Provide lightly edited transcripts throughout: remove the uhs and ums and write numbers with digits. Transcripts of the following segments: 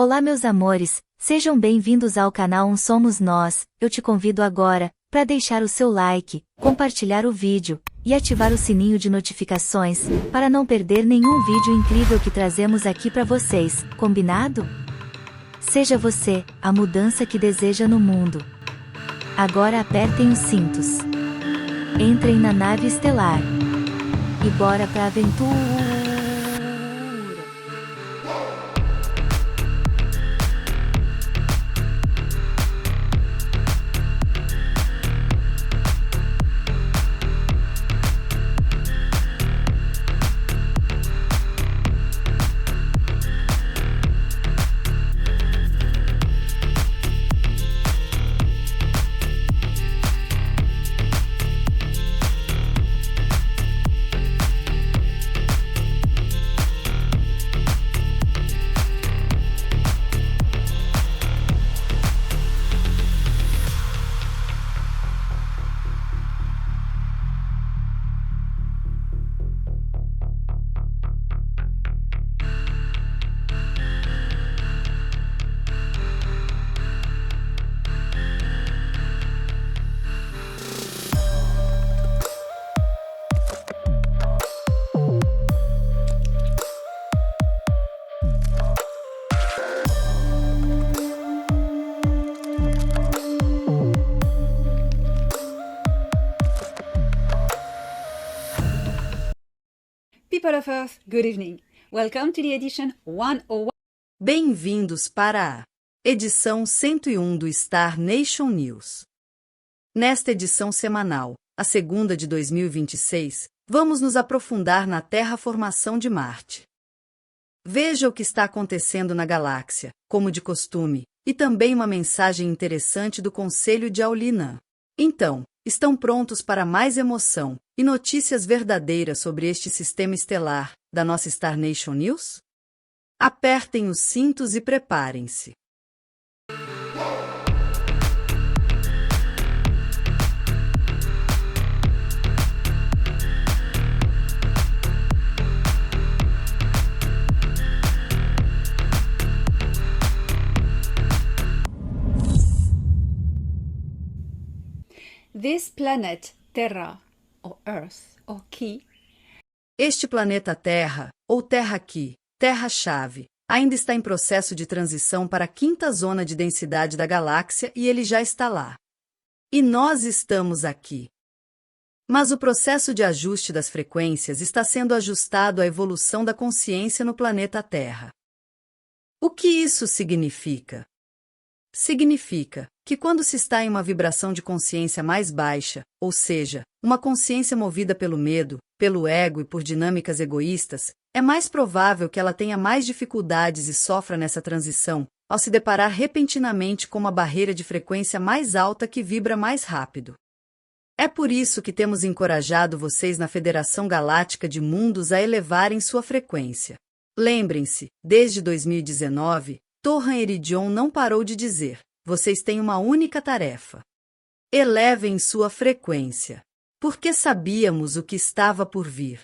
Olá meus amores, sejam bem-vindos ao canal Um Somos Nós. Eu te convido agora, para deixar o seu like, compartilhar o vídeo, e ativar o sininho de notificações, para não perder nenhum vídeo incrível que trazemos aqui para vocês, combinado? Seja você, a mudança que deseja no mundo. Agora apertem os cintos. Entrem na nave estelar. E bora pra aventura! People of Earth, good evening. Welcome to the edition 101. Bem-vindos para a edição 101 do Star Nation News. Nesta edição semanal, a segunda de 2026, vamos nos aprofundar na terraformação de Marte. Veja o que está acontecendo na galáxia, como de costume, e também uma mensagem interessante do Conselho de Aulinan. Então, estão prontos para mais emoção e notícias verdadeiras sobre este sistema estelar da nossa Star Nation News? Apertem os cintos e preparem-se. This planet, Terra, or Earth, or Key, Este planeta Terra, ou Terra-Aqui, Terra-Chave, ainda está em processo de transição para a quinta zona de densidade da galáxia e ele já está lá. E nós estamos aqui. Mas o processo de ajuste das frequências está sendo ajustado à evolução da consciência no planeta Terra. O que isso significa? Significa que quando se está em uma vibração de consciência mais baixa, ou seja, uma consciência movida pelo medo, pelo ego e por dinâmicas egoístas, é mais provável que ela tenha mais dificuldades e sofra nessa transição, ao se deparar repentinamente com uma barreira de frequência mais alta que vibra mais rápido. É por isso que temos encorajado vocês na Federação Galáctica de Mundos a elevarem sua frequência. Lembrem-se, desde 2019, Torran Eridion não parou de dizer: vocês têm uma única tarefa. Elevem sua frequência. Porque sabíamos o que estava por vir.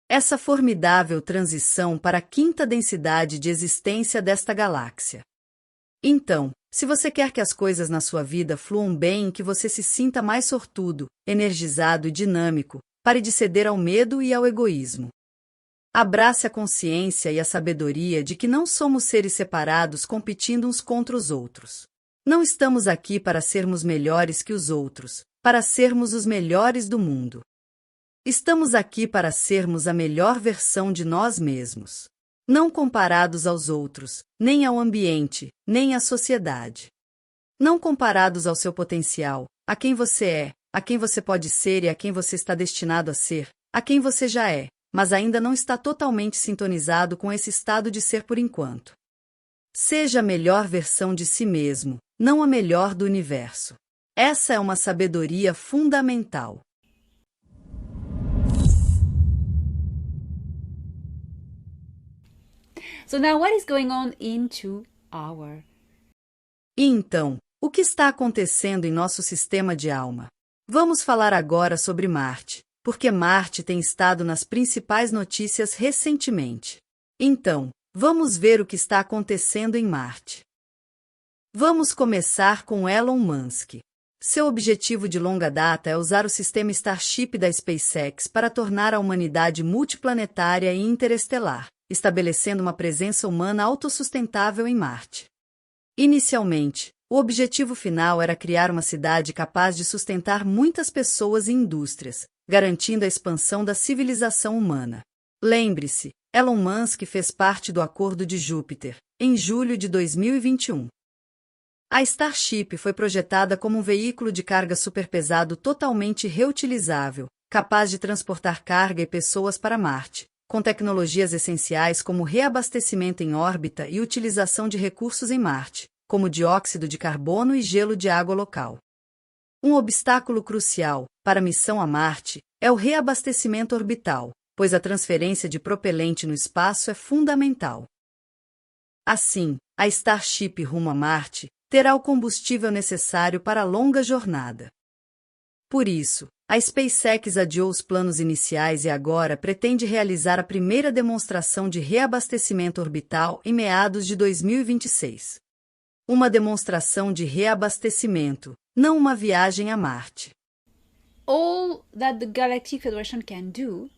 Essa formidável transição para a quinta densidade de existência desta galáxia. Então, se você quer que as coisas na sua vida fluam bem e que você se sinta mais sortudo, energizado e dinâmico, pare de ceder ao medo e ao egoísmo. Abrace a consciência e a sabedoria de que não somos seres separados competindo uns contra os outros. Não estamos aqui para sermos melhores que os outros, para sermos os melhores do mundo. Estamos aqui para sermos a melhor versão de nós mesmos. Não comparados aos outros, nem ao ambiente, nem à sociedade. Não comparados ao seu potencial, a quem você é, a quem você pode ser e a quem você está destinado a ser, a quem você já é, mas ainda não está totalmente sintonizado com esse estado de ser por enquanto. Seja a melhor versão de si mesmo, não a melhor do universo. Essa é uma sabedoria fundamental. So now what is going on into our? E então, o que está acontecendo em nosso sistema de alma? Vamos falar agora sobre Marte, porque Marte tem estado nas principais notícias recentemente. Então, Vamos ver o que está acontecendo em Marte. Vamos começar com Elon Musk. Seu objetivo de longa data é usar o sistema Starship da SpaceX para tornar a humanidade multiplanetária e interestelar, estabelecendo uma presença humana autossustentável em Marte. Inicialmente, o objetivo final era criar uma cidade capaz de sustentar muitas pessoas e indústrias, garantindo a expansão da civilização humana. Lembre-se, Elon Musk fez parte do Acordo de Júpiter, em julho de 2021. A Starship foi projetada como um veículo de carga superpesado totalmente reutilizável, capaz de transportar carga e pessoas para Marte, com tecnologias essenciais como reabastecimento em órbita e utilização de recursos em Marte, como dióxido de carbono e gelo de água local. Um obstáculo crucial para a missão a Marte é o reabastecimento orbital, pois a transferência de propelente no espaço é fundamental. Assim, a Starship rumo a Marte terá o combustível necessário para a longa jornada. Por isso, a SpaceX adiou os planos iniciais e agora pretende realizar a primeira demonstração de reabastecimento orbital em meados de 2026. Uma demonstração de reabastecimento, não uma viagem a Marte. All that the Galactic Federation can do.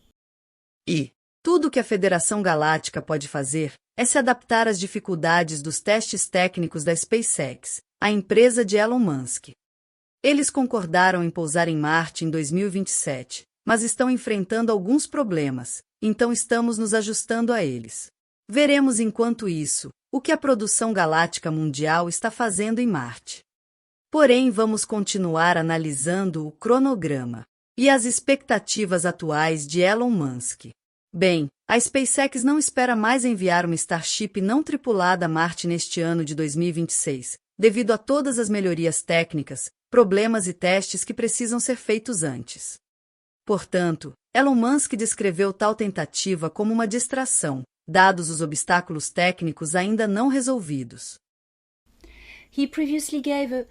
E tudo que a Federação Galáctica pode fazer é se adaptar às dificuldades dos testes técnicos da SpaceX, a empresa de Elon Musk. Eles concordaram em pousar em Marte em 2027, mas estão enfrentando alguns problemas, então estamos nos ajustando a eles. Veremos enquanto isso o que a produção galáctica mundial está fazendo em Marte. Porém, vamos continuar analisando o cronograma e as expectativas atuais de Elon Musk. Bem, a SpaceX não espera mais enviar uma Starship não tripulada a Marte neste ano de 2026, devido a todas as melhorias técnicas, problemas e testes que precisam ser feitos antes. Portanto, Elon Musk descreveu tal tentativa como uma distração, dados os obstáculos técnicos ainda não resolvidos. He previously gave a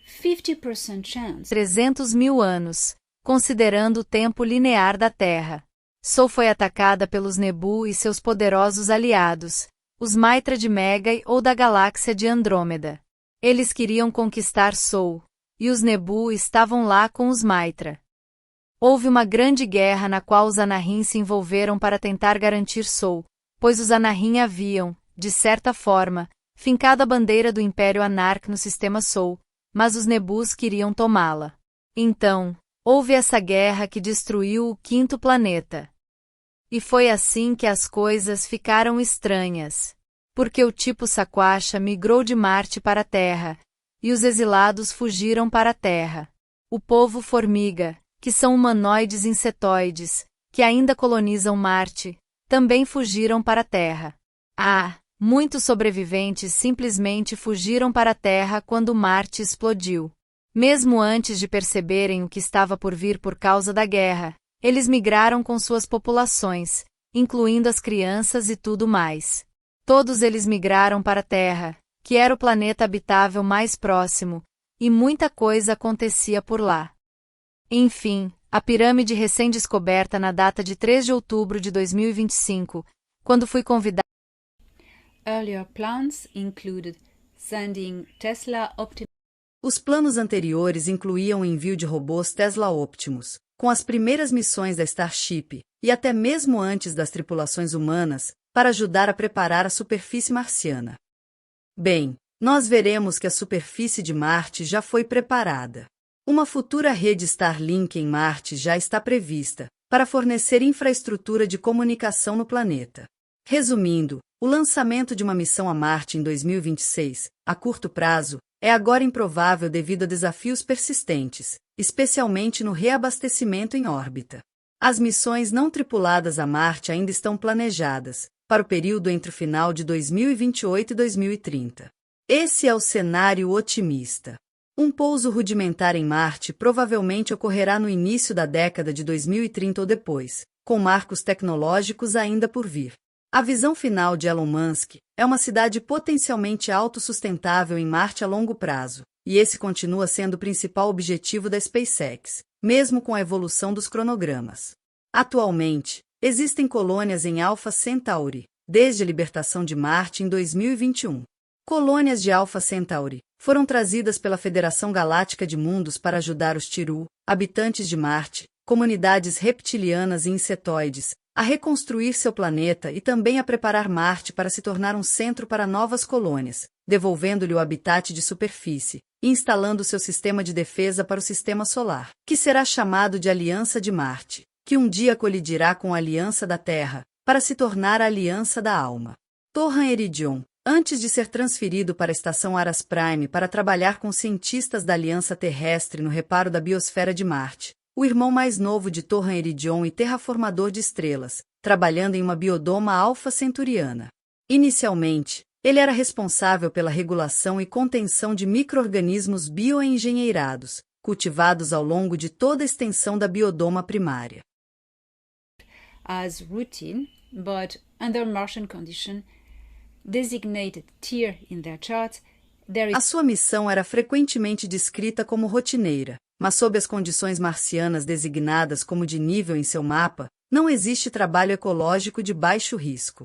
50% chance. 300 mil anos, considerando o tempo linear da Terra. Sol foi atacada pelos Nebu e seus poderosos aliados, os Mitra de Megai ou da galáxia de Andrômeda. Eles queriam conquistar Sol, e os Nebu estavam lá com os Mitra. Houve uma grande guerra na qual os Anahin se envolveram para tentar garantir Sol, pois os Anahin haviam, de certa forma, fincado a bandeira do Império Anark no sistema Sol, mas os Nebus queriam tomá-la. Então, houve essa guerra que destruiu o quinto planeta. E foi assim que as coisas ficaram estranhas. Porque o tipo Saquacha migrou de Marte para a Terra, e os exilados fugiram para a Terra. O povo formiga, que são humanoides insetoides, que ainda colonizam Marte, também fugiram para a Terra. Muitos sobreviventes simplesmente fugiram para a Terra quando Marte explodiu. Mesmo antes de perceberem o que estava por vir por causa da guerra, eles migraram com suas populações, incluindo as crianças e tudo mais. Todos eles migraram para a Terra, que era o planeta habitável mais próximo, e muita coisa acontecia por lá. Enfim, a pirâmide recém-descoberta na data de 3 de outubro de 2025, quando fui convidado. Earlier plans included sending Tesla Optimus. Os planos anteriores incluíam o envio de robôs Tesla Optimus, com as primeiras missões da Starship, e até mesmo antes das tripulações humanas, para ajudar a preparar a superfície marciana. Bem, nós veremos que a superfície de Marte já foi preparada. Uma futura rede Starlink em Marte já está prevista, para fornecer infraestrutura de comunicação no planeta. Resumindo, o lançamento de uma missão a Marte em 2026, a curto prazo, é agora improvável devido a desafios persistentes, especialmente no reabastecimento em órbita. As missões não tripuladas a Marte ainda estão planejadas, para o período entre o final de 2028 e 2030. Esse é o cenário otimista. Um pouso rudimentar em Marte provavelmente ocorrerá no início da década de 2030 ou depois, com marcos tecnológicos ainda por vir. A visão final de Elon Musk é uma cidade potencialmente autossustentável em Marte a longo prazo, e esse continua sendo o principal objetivo da SpaceX, mesmo com a evolução dos cronogramas. Atualmente, existem colônias em Alpha Centauri, desde a libertação de Marte em 2021. Colônias de Alpha Centauri foram trazidas pela Federação Galáctica de Mundos para ajudar os Tiru, habitantes de Marte, comunidades reptilianas e insetoides, a reconstruir seu planeta e também a preparar Marte para se tornar um centro para novas colônias, devolvendo-lhe o habitat de superfície e instalando seu sistema de defesa para o sistema solar, que será chamado de Aliança de Marte, que um dia colidirá com a Aliança da Terra, para se tornar a Aliança da Alma. Torran Eridion, antes de ser transferido para a Estação Aras Prime para trabalhar com cientistas da Aliança Terrestre no reparo da biosfera de Marte, o irmão mais novo de Torran Eridion e terraformador de estrelas, trabalhando em uma biodoma alfa centuriana. Inicialmente, ele era responsável pela regulação e contenção de micro-organismos bioengenheirados, cultivados ao longo de toda a extensão da biodoma primária. As routine, but under Martian condition, designated tier in their chart, there is... A sua missão era frequentemente descrita como rotineira, mas sob as condições marcianas designadas como de nível em seu mapa, não existe trabalho ecológico de baixo risco.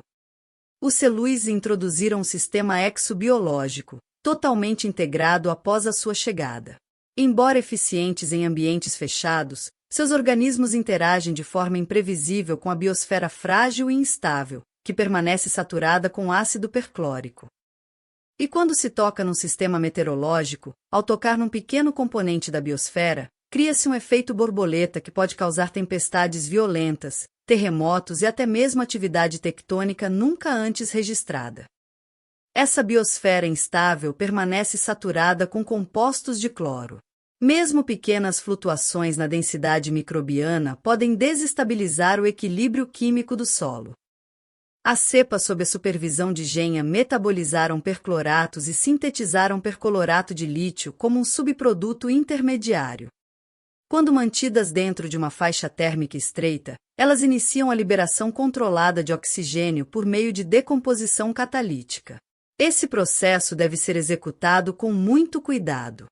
Os Selûs introduziram um sistema exobiológico, totalmente integrado após a sua chegada. Embora eficientes em ambientes fechados, seus organismos interagem de forma imprevisível com a biosfera frágil e instável, que permanece saturada com ácido perclórico. E quando se toca num sistema meteorológico, ao tocar num pequeno componente da biosfera, cria-se um efeito borboleta que pode causar tempestades violentas, terremotos e até mesmo atividade tectônica nunca antes registrada. Essa biosfera instável permanece saturada com compostos de cloro. Mesmo pequenas flutuações na densidade microbiana podem desestabilizar o equilíbrio químico do solo. As cepas sob a supervisão de Genha metabolizaram percloratos e sintetizaram perclorato de lítio como um subproduto intermediário. Quando mantidas dentro de uma faixa térmica estreita, elas iniciam a liberação controlada de oxigênio por meio de decomposição catalítica. Esse processo deve ser executado com muito cuidado.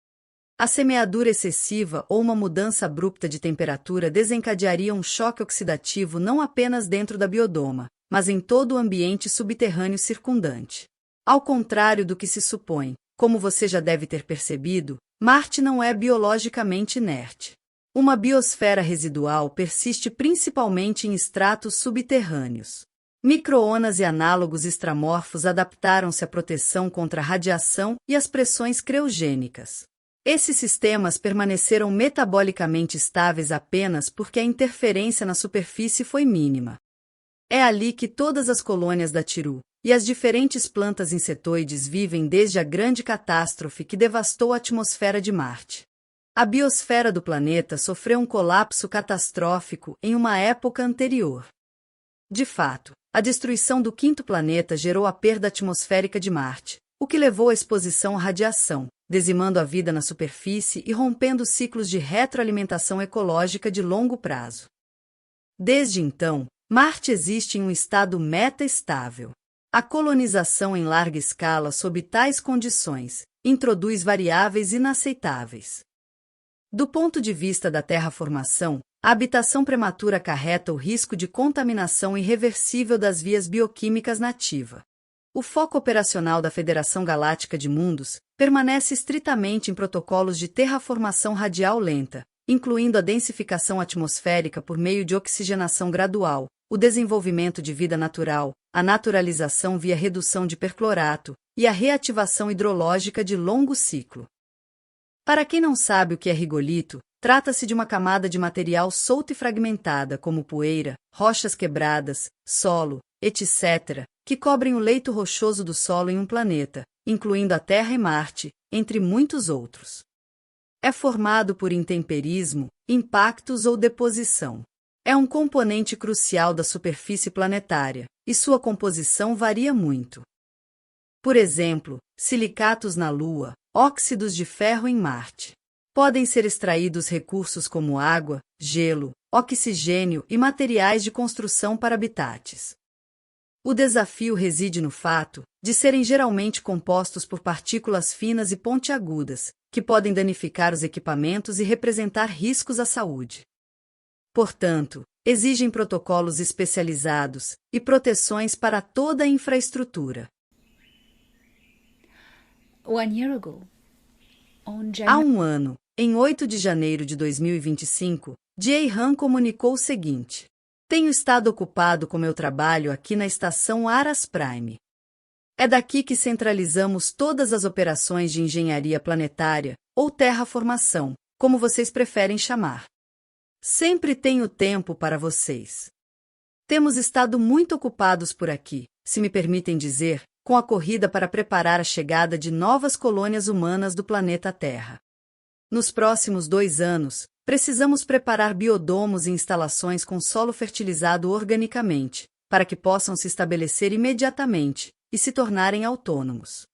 A semeadura excessiva ou uma mudança abrupta de temperatura desencadearia um choque oxidativo não apenas dentro da biodoma, mas em todo o ambiente subterrâneo circundante. Ao contrário do que se supõe, como você já deve ter percebido, Marte não é biologicamente inerte. Uma biosfera residual persiste principalmente em estratos subterrâneos. Micro-ondas e análogos extramorfos adaptaram-se à proteção contra a radiação e as pressões criogênicas. Esses sistemas permaneceram metabolicamente estáveis apenas porque a interferência na superfície foi mínima. É ali que todas as colônias da Tiru e as diferentes plantas insetoides vivem desde a grande catástrofe que devastou a atmosfera de Marte. A biosfera do planeta sofreu um colapso catastrófico em uma época anterior. De fato, a destruição do quinto planeta gerou a perda atmosférica de Marte, o que levou à exposição à radiação, dizimando a vida na superfície e rompendo ciclos de retroalimentação ecológica de longo prazo. Desde então, Marte existe em um estado meta-estável. A colonização em larga escala sob tais condições introduz variáveis inaceitáveis. Do ponto de vista da terraformação, a habitação prematura acarreta o risco de contaminação irreversível das vias bioquímicas nativa. O foco operacional da Federação Galáctica de Mundos permanece estritamente em protocolos de terraformação radial lenta, incluindo a densificação atmosférica por meio de oxigenação gradual, o desenvolvimento de vida natural, a naturalização via redução de perclorato e a reativação hidrológica de longo ciclo. Para quem não sabe o que é rigolito, trata-se de uma camada de material solta e fragmentada como poeira, rochas quebradas, solo, etc., que cobrem o leito rochoso do solo em um planeta, incluindo a Terra e Marte, entre muitos outros. É formado por intemperismo, impactos ou deposição. É um componente crucial da superfície planetária, e sua composição varia muito. Por exemplo, silicatos na Lua, óxidos de ferro em Marte. Podem ser extraídos recursos como água, gelo, oxigênio e materiais de construção para habitats. O desafio reside no fato de serem geralmente compostos por partículas finas e pontiagudas, que podem danificar os equipamentos e representar riscos à saúde. portanto, exigem protocolos especializados e proteções para toda a infraestrutura. 1 year ago, on Há January um ano, em 8 de janeiro de 2025, Jay Han comunicou o seguinte: tenho estado ocupado com meu trabalho aqui na estação Aras Prime. É daqui que centralizamos todas as operações de engenharia planetária, ou terraformação, como vocês preferem chamar. Sempre tenho tempo para vocês. Temos estado muito ocupados por aqui, se me permitem dizer, com a corrida para preparar a chegada de novas colônias humanas do planeta Terra. Nos próximos 2 anos, precisamos preparar biodomos e instalações com solo fertilizado organicamente, para que possam se estabelecer imediatamente e se tornarem autônomos.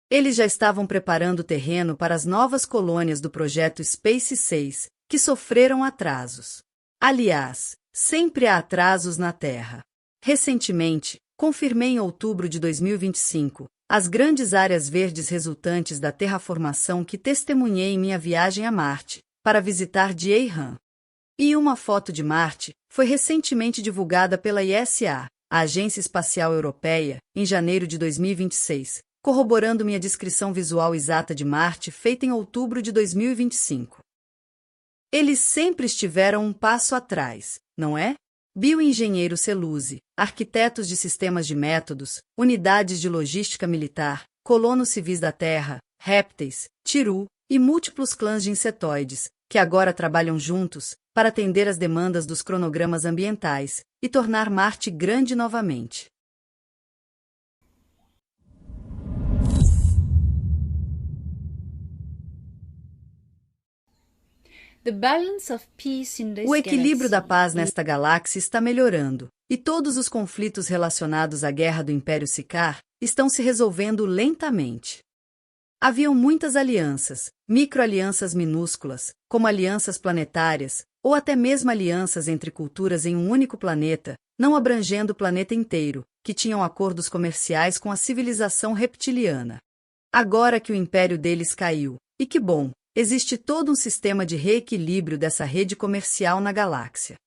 Eles já estavam preparando o terreno para as novas colônias do projeto Space 6, que sofreram atrasos. Aliás, sempre há atrasos na Terra. Recentemente, confirmei em outubro de 2025 as grandes áreas verdes resultantes da terraformação que testemunhei em minha viagem a Marte, para visitar Jay Han. E uma foto de Marte foi recentemente divulgada pela ESA, a Agência Espacial Europeia, em janeiro de 2026, corroborando minha descrição visual exata de Marte feita em outubro de 2025. Eles sempre estiveram um passo atrás, não é? Bioengenheiro Celuse, arquitetos de sistemas de métodos, unidades de logística militar, colonos civis da Terra, répteis, Tiru e múltiplos clãs de insetoides, que agora trabalham juntos para atender às demandas dos cronogramas ambientais e tornar Marte grande novamente. the balance of peace in this O equilíbrio da galaxy paz is nesta galáxia está melhorando, e todos os conflitos relacionados à guerra do Império Sicár estão se resolvendo lentamente. Haviam muitas alianças, micro-alianças minúsculas, como alianças planetárias, ou até mesmo alianças entre culturas em um único planeta, não abrangendo o planeta inteiro, que tinham acordos comerciais com a civilização reptiliana. Agora que o império deles caiu, e que bom, existe todo um sistema de reequilíbrio dessa rede comercial na galáxia.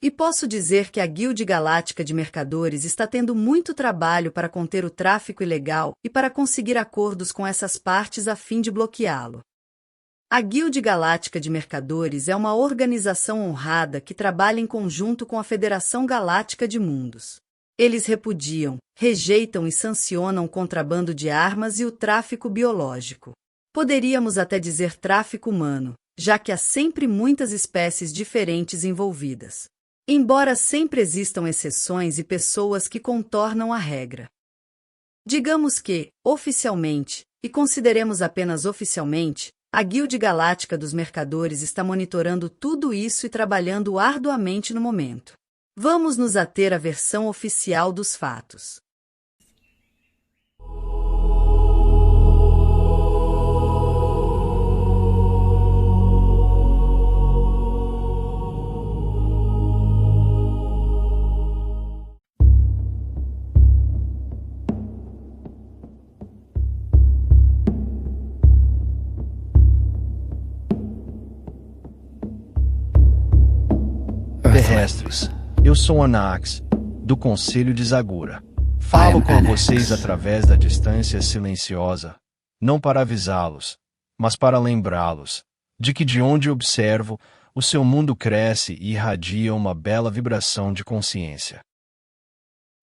E posso dizer que a Guilde Galáctica de Mercadores está tendo muito trabalho para conter o tráfico ilegal e para conseguir acordos com essas partes a fim de bloqueá-lo. A Guilde Galáctica de Mercadores é uma organização honrada que trabalha em conjunto com a Federação Galáctica de Mundos. Eles repudiam, rejeitam e sancionam o contrabando de armas e o tráfico biológico. Poderíamos até dizer tráfico humano, já que há sempre muitas espécies diferentes envolvidas. Embora sempre existam exceções e pessoas que contornam a regra. Digamos que, oficialmente, e consideremos apenas oficialmente, a Guilde Galáctica dos Mercadores está monitorando tudo isso e trabalhando arduamente no momento. Vamos nos ater à versão oficial dos fatos. Terrestres, eu sou Anax, do Conselho de Zagura. Falo com vocês através da distância silenciosa, não para avisá-los, mas para lembrá-los, de que de onde observo, o seu mundo cresce e irradia uma bela vibração de consciência.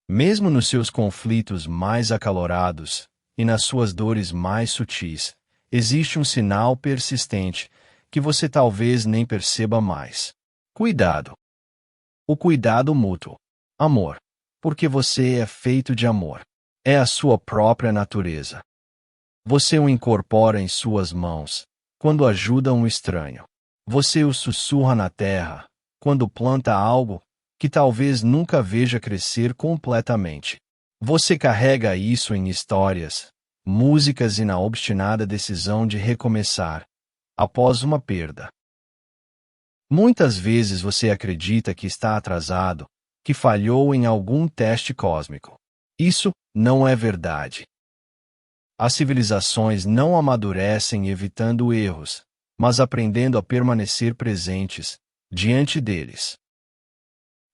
Mesmo nos seus conflitos mais acalorados, e nas suas dores mais sutis, existe um sinal persistente, que você talvez nem perceba mais. Cuidado. O cuidado mútuo. Amor. Porque você é feito de amor. É a sua própria natureza. Você o incorpora em suas mãos, quando ajuda um estranho. Você o sussurra na terra, quando planta algo que talvez nunca veja crescer completamente. Você carrega isso em histórias, músicas e na obstinada decisão de recomeçar, após uma perda. Muitas vezes você acredita que está atrasado, que falhou em algum teste cósmico. Isso não é verdade. As civilizações não amadurecem evitando erros, mas aprendendo a permanecer presentes, diante deles.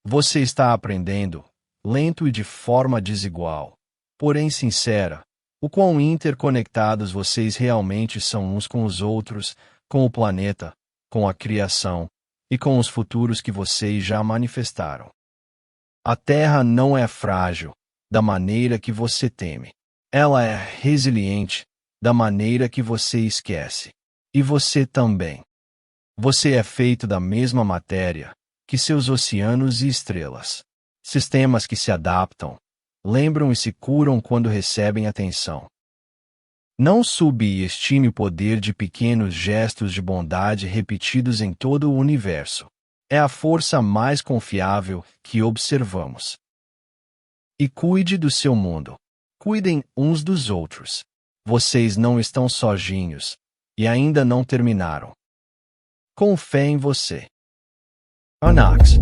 Você está aprendendo, lento e de forma desigual, porém sincera, o quão interconectados vocês realmente são uns com os outros, com o planeta, com a criação e com os futuros que vocês já manifestaram. A Terra não é frágil, da maneira que você teme. Ela é resiliente, da maneira que você esquece. E você também. Você é feito da mesma matéria que seus oceanos e estrelas. Sistemas que se adaptam, lembram e se curam quando recebem atenção. Não subestime o poder de pequenos gestos de bondade repetidos em todo o universo. É a força mais confiável que observamos. E cuide do seu mundo. Cuidem uns dos outros. Vocês não estão sozinhos e ainda não terminaram. Com fé em você. Anax.